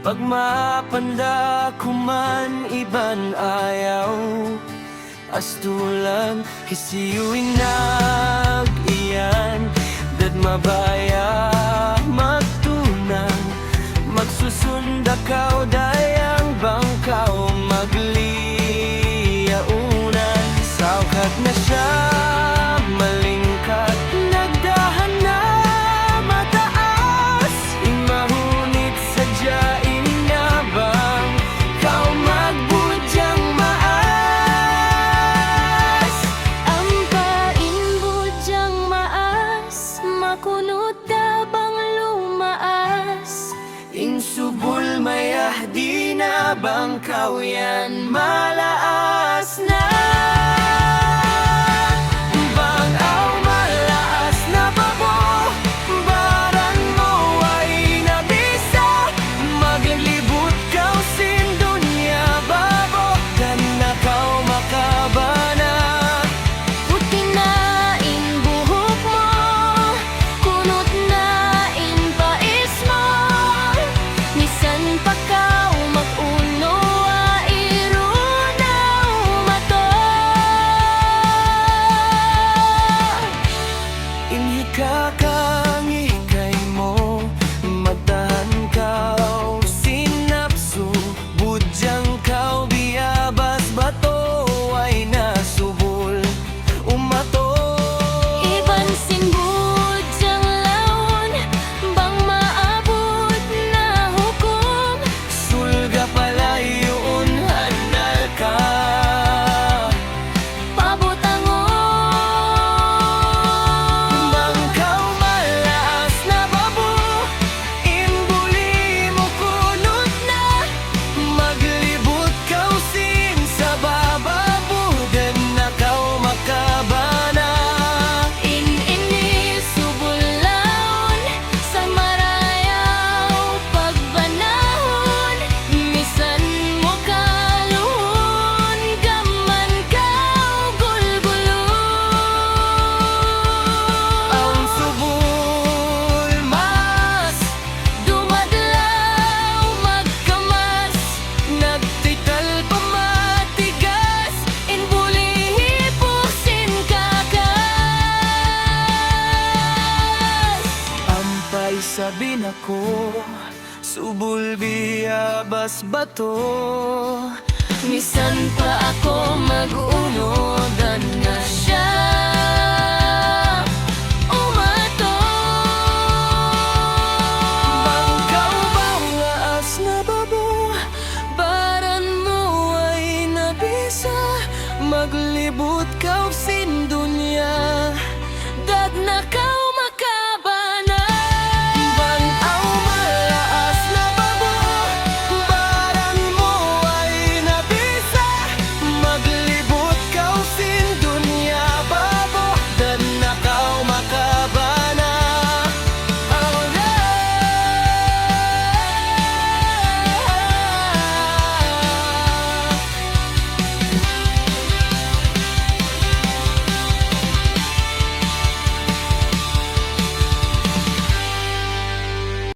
Pag mapanda ko man iban ayaw astulan kisiyuing nag-iyan dad mabaya magtunang magsusunda kaw dayang bangkaw magliyaunan saukat na siya malingkat nagdahan na mataas imahunit sadyain na bang kaw magbudyang maas Ampain budyang maas makunot da bang lumaas insubul mayah di na bang kaw yan malaas na kakangikay mo matahan kaw sinapso budyang kaw biyabas bato ay nasubol umato Iban sin budyang laon bang maabot na hukom sulga palayon handal ka sabi nako subul biyabas bato Misan pa ako mag-unodan na siya umato Bangkaw bangaas na babo baran mo ay nabisa maglibot kaw sin dunya